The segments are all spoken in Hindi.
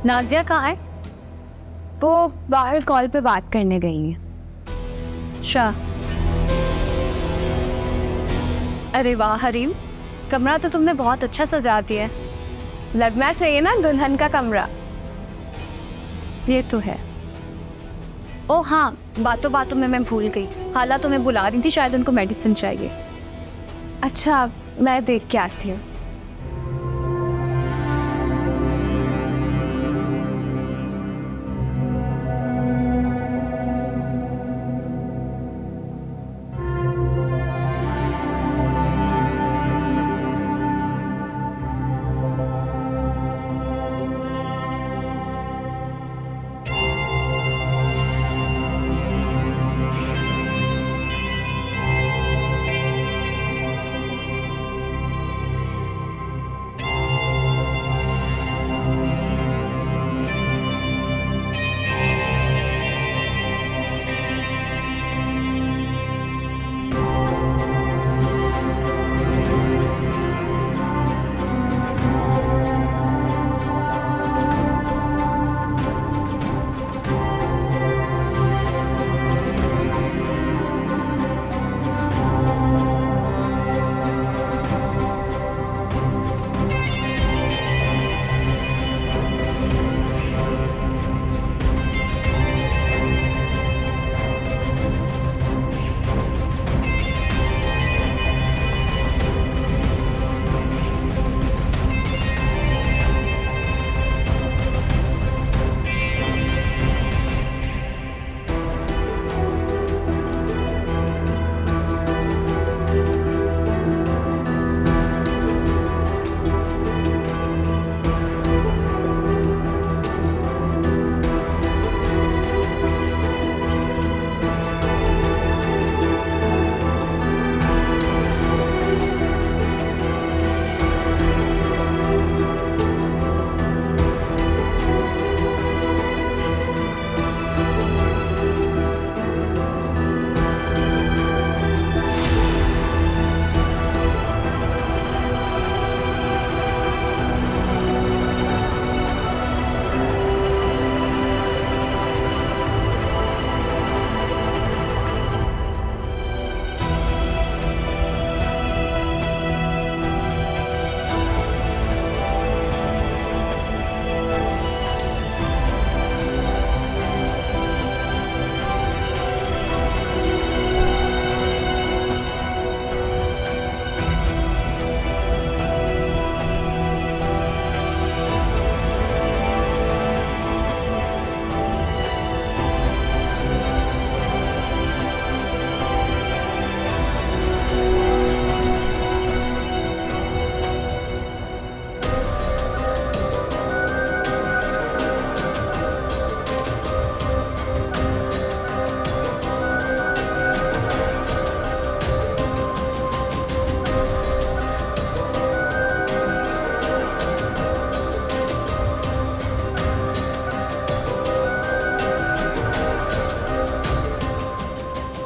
नाजिया कहाँ है? वो बाहर कॉल पे बात करने गई है। अच्छा। अरे वाह हरीम, कमरा तो तुमने बहुत अच्छा सजा दिया है। लगना चाहिए ना दुल्हन का कमरा। ये तो है। ओ हाँ, बातों बातों में मैं भूल गई, खाला तुम्हें बुला रही थी, शायद उनको मेडिसिन चाहिए। अच्छा, मैं देख के आती हूँ।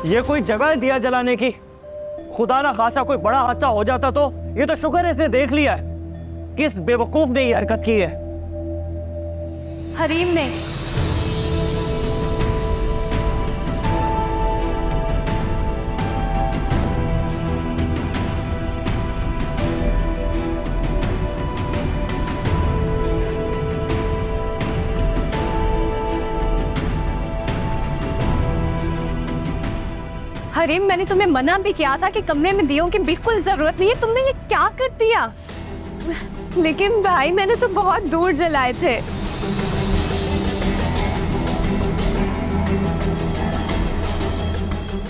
ये कोई जगह है दिया जलाने की? खुदा ना खासा कोई बड़ा हादसा हो जाता तो। ये तो शुक्र है इसने देख लिया है। किस बेवकूफ ने ये हरकत की है? हरीम ने। हरीम, मैंने तुम्हें मना भी किया था कि कमरे में दियों की बिल्कुल जरूरत नहीं है, तुमने ये क्या कर दिया? लेकिन भाई, मैंने तो बहुत दूर जलाए थे।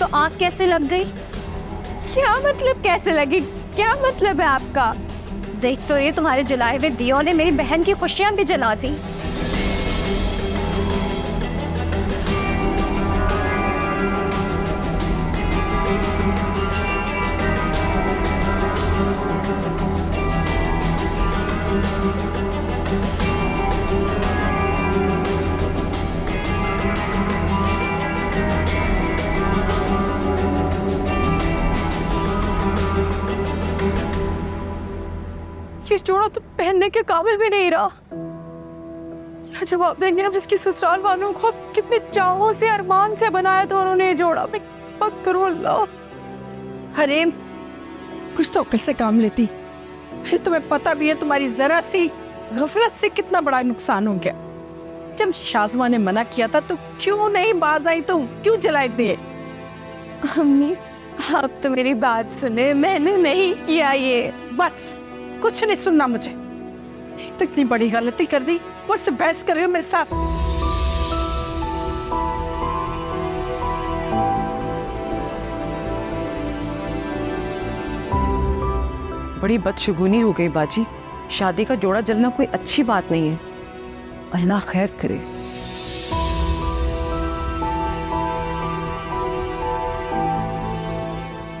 तो आग कैसे लग गई? क्या मतलब कैसे लगी? क्या मतलब है आपका? देख तो ये तुम्हारे जलाए हुए दियों ने मेरी बहन की खुशियां भी जला दी। ये जोड़ा तो पहनने के काबिल भी नहीं रहा। क्या जवाब देंगे हम इसकी ससुराल वालों को? कितने चाहों से अरमान से बनाया था उन्होंने ये जोड़ा। मैं क्या करूं अल्लाह। अरे कुछ तो अक्ल से काम लेती। फिर तुम्हें पता भी है तुम्हारी जरा सी गफलत से कितना बड़ा नुकसान हो गया। जब शाज़मा ने मना किया था तो क्यों नहीं बाज आई? तुम क्यों जलाए दिए? अम्मी आप तो मेरी बात सुने, मैंने नहीं किया ये। बस कुछ नहीं सुनना मुझे। एक तो इतनी बड़ी गलती कर दी और से बहस कर रहे हो मेरे साथ। बड़ी बदशगुनी हो गई बाजी। शादी का जोड़ा जलना कोई अच्छी बात नहीं है। अल्लाह खैर करे।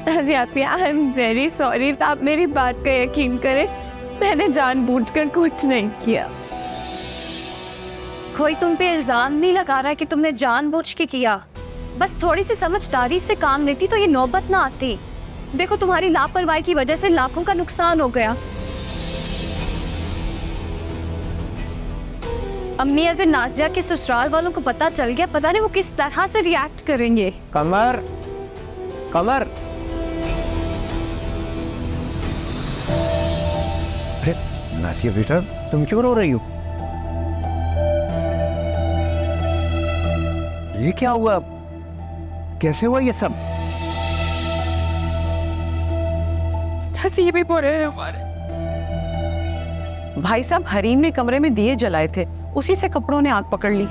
I am very sorry. आप मेरी बात का यकीन करें, मैंने जानबूझकर कुछ नहीं किया। कोई तुम पे इल्जाम नहीं लगा रहा है कि तुमने जानबूझ के किया। बस थोड़ी सी समझदारी से काम लेती तो ये नौबत ना आती। देखो तुम्हारी लापरवाही की वजह से लाखों का नुकसान हो गया। अम्मी अगर नाज़िया के ससुराल वालों को पता चल गया, पता नहीं वो किस तरह से रिएक्ट करेंगे। कमर, कमर। अरे नासिया बेटा, तुम क्यों रो रही हो? ये क्या हुआ? कैसे हुआ ये सब? हंसी भी बोल रहे हैं हमारे। भाई साहब हरीम ने कमरे में दिए जलाए थे, उसी से कपड़ों ने आग पकड़ ली।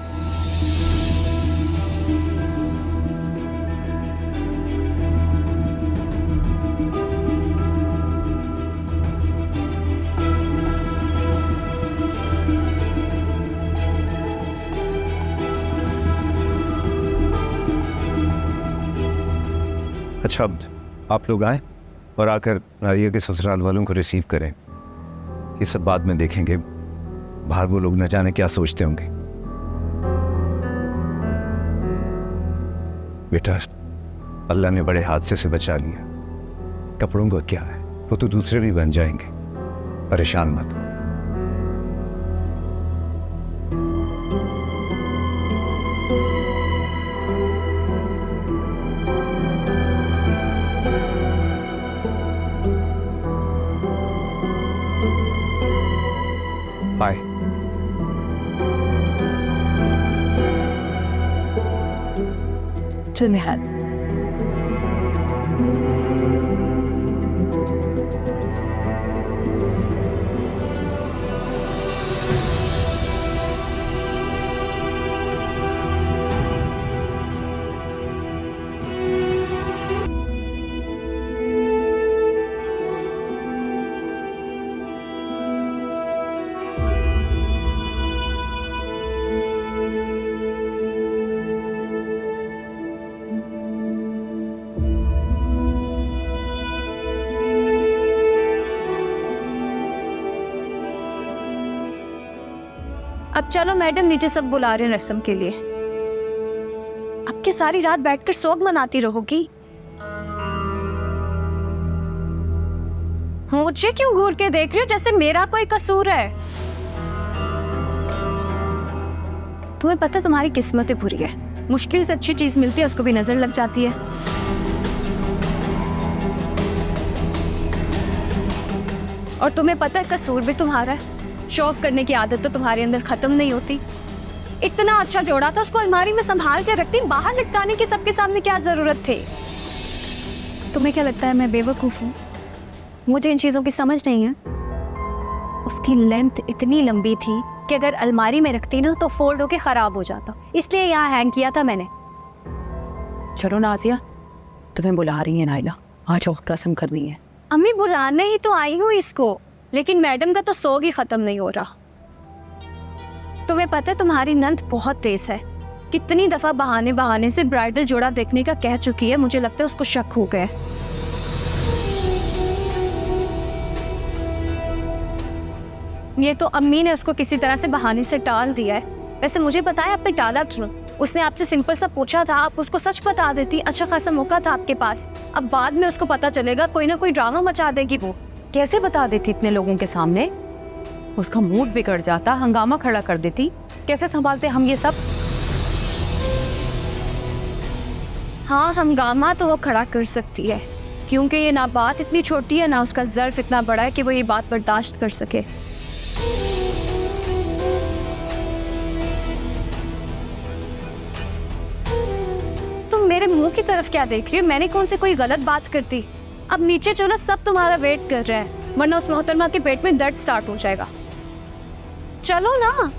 अच्छा, अब आप लोग आए और आकर नादिया के ससुराल वालों को रिसीव करें। ये सब बाद में देखेंगे। बाहर वो लोग न जाने क्या सोचते होंगे। बेटा, अल्लाह ने बड़े हादसे से बचा लिया। कपड़ों को क्या है, वो तो दूसरे भी बन जाएंगे। परेशान मत हो। बाय। चल निहाल। अब चलो मैडम, नीचे सब बुला रहे हैं रस्म के लिए। अब क्या सारी रात बैठकर सोग मनाती रहोगी? मुझे क्यों घूर के देख रही हो जैसे मेरा कोई कसूर है? तुम्हें पता है तुम्हारी किस्मत ही बुरी है। मुश्किल से अच्छी चीज मिलती है, उसको भी नजर लग जाती है। और तुम्हें पता है कसूर भी तुम्हारा है। शो ऑफ करने की आदत तो तुम्हारे अंदर खत्म नहीं होती। इतना अच्छा जोड़ा था, उसको अलमारी में संभाल कर रखती, बाहर लटकाने की सबके सामने क्या जरूरत थी? तुम्हें क्या लगता है मैं बेवकूफ हूँ? मुझे इन चीजों की समझ नहीं है। उसकी लेंथ इतनी लंबी थी कि अगर अलमारी में रखती ना तो फोल्ड होके खराब हो जाता, इसलिए यहाँ हैंग किया था मैंने। चलो नाजिया, तुम्हें बुला रही है नाइला, आज और रस्म करनी है। अम्मी बुलाने ही तो आई हूँ इसको, लेकिन मैडम का तो सोग ही खत्म नहीं हो रहा। तुम्हें पता है तुम्हारी नंद बहुत तेज है। कितनी दफा बहाने बहाने से ब्राइडल जोड़ा देखने का कह चुकी है। मुझे लगता है उसको शक हो गया। ये तो अम्मी ने उसको किसी तरह से बहाने से टाल दिया है। वैसे मुझे बताएं आपने टाला क्यों? उसने आपसे सिंपल सा पूछा था, आप उसको सच बता देती। अच्छा खासा मौका था आपके पास। अब बाद में उसको पता चलेगा, कोई ना कोई ड्रामा मचा देगी वो। कैसे बता देती इतने लोगों के सामने? उसका मूड बिगड़ जाता, हंगामा खड़ा कर देती। कैसे संभालते हम ये सब? हाँ, हंगामा तो वो खड़ा कर सकती है, क्योंकि ये ना बात इतनी छोटी है ना उसका ज़र्फ इतना बड़ा है कि वो ये बात बर्दाश्त कर सके। तुम मेरे मुंह की तरफ क्या देख रही हो? मैंने कौन से कोई गलत बात करती? अब नीचे चलो, सब तुम्हारा वेट कर रहे हैं, वरना उस मोहतरमा के पेट में दर्द स्टार्ट हो जाएगा। चलो ना।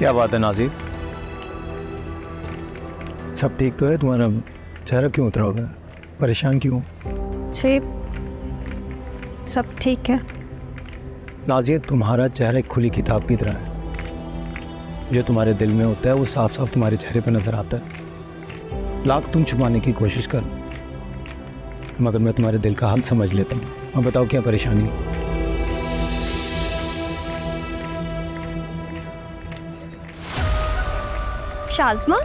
क्या बात है नाज़िर? सब ठीक तो है? तुम्हारा चेहरा क्यों उतरा हुआ है? परेशान क्यों? जी, सब ठीक है। नाज़िर, तुम्हारा चेहरा एक खुली किताब की तरह है। जो तुम्हारे दिल में होता है वो साफ साफ तुम्हारे चेहरे पर नजर आता है। लाख तुम छुपाने की कोशिश करो, मगर मैं तुम्हारे दिल का हाल समझ लेता हूँ। अब बताओ क्या परेशानी है? शाज़मा,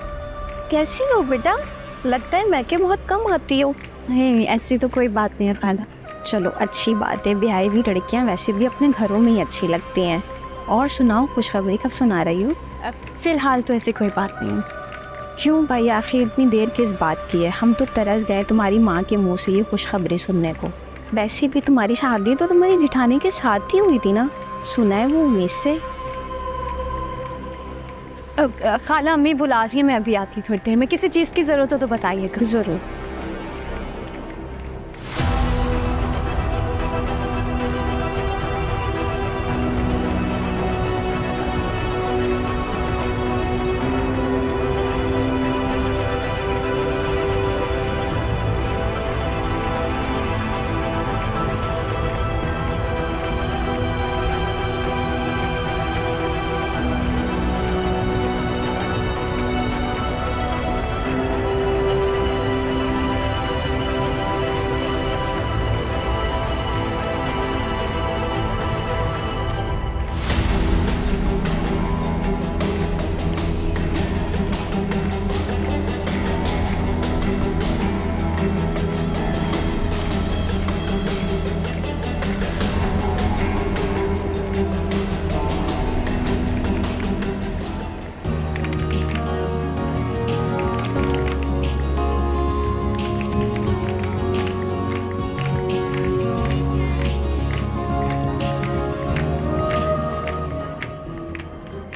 कैसी हो बेटा? लगता है मैं के बहुत कम आती हूँ। नहीं, ऐसी तो कोई बात नहीं है खाला। चलो, अच्छी बात है। ब्याही हुई लड़कियाँ वैसे भी अपने घरों में ही अच्छी लगती हैं। और सुनाओ, खुशखबरी कब सुना रही हो? फिलहाल तो ऐसी कोई बात नहीं है। क्यों भाई, आखिर इतनी देर किस बात की है? हम तो तरस गए तुम्हारी माँ के मुँह से ये खुशखबरी सुनने को। वैसे भी तुम्हारी शादी तो तुम्हारी जिठानी के साथ ही हुई थी ना? सुना है वो उम्मीद से। खाला, अम्मी बुला रही है, मैं अभी आती थोड़ी देर में। किसी चीज़ की ज़रूरत हो तो बताइएगा। ज़रूर।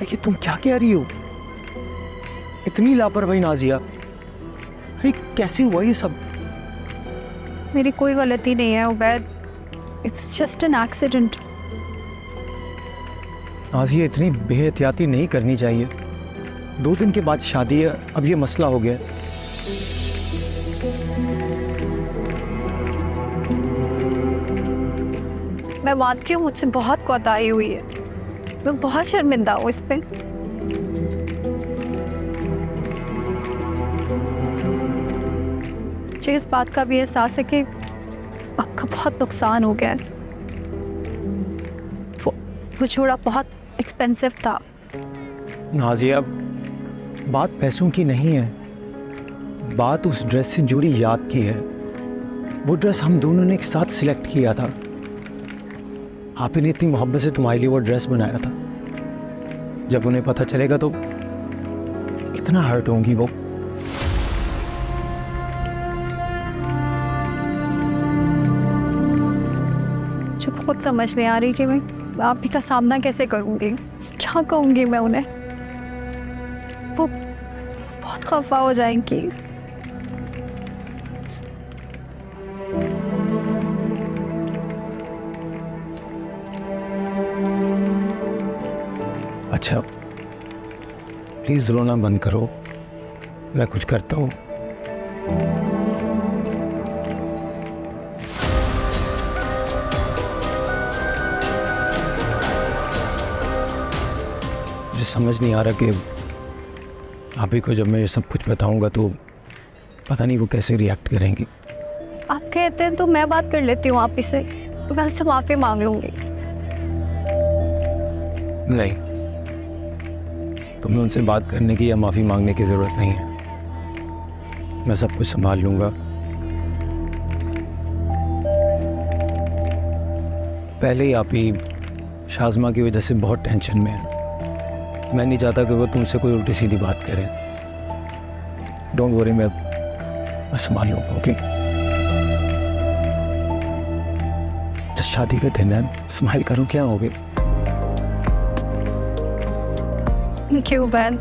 ये तुम क्या कह रही हो? इतनी लापरवाही नाजिया, अरे कैसे हुआ ये सब? मेरी कोई गलती नहीं है Ubaid, it's just an accident. Nazia, इतनी बेहतियाती नहीं करनी चाहिए। 2 दिन के बाद शादी है, अब ये मसला हो गया। मैं मानती हूँ मुझसे बहुत कोताही हुई है, मैं बहुत शर्मिंदा हूँ इस पे। मुझे इस बात का भी एहसास है कि आपका बहुत नुकसान हो गया है। वो जोड़ा बहुत एक्सपेंसिव था। नाजिया, बात पैसों की नहीं है, बात उस ड्रेस से जुड़ी याद की है। वो ड्रेस हम दोनों ने एक साथ सिलेक्ट किया था। आप ही ने इतनी मोहब्बत से तुम्हारे लिए वो ड्रेस बनाया था। जब उन्हें पता चलेगा तो कितना हर्ट होंगी वो। मुझे खुद समझ नहीं आ रही कि मैं आप ही का सामना कैसे करूंगी, क्या कहूंगी मैं उन्हें। वो बहुत खफा हो जाएंगी। अच्छा, प्लीज रोना बंद करो, मैं कुछ करता हूँ। मुझे समझ नहीं आ रहा कि आप ही को जब मैं ये सब कुछ बताऊंगा तो पता नहीं वो कैसे रिएक्ट करेंगी। आप कहते हैं तो मैं बात कर लेती हूँ आप ही से, मैं से माफी मांग लूंगी। नहीं, तुम्हें उनसे बात करने की या माफ़ी मांगने की ज़रूरत नहीं है। मैं सब कुछ संभाल लूँगा। पहले ही आप ही शाज़मा की वजह से बहुत टेंशन में है। मैं नहीं चाहता कि वो तुमसे कोई उल्टी सीधी बात करे। डोंट वरी, मैं संभाल लूँगा। ओके, शादी का दिन है, स्माइल करो, क्या हो गया? क्यों बहन?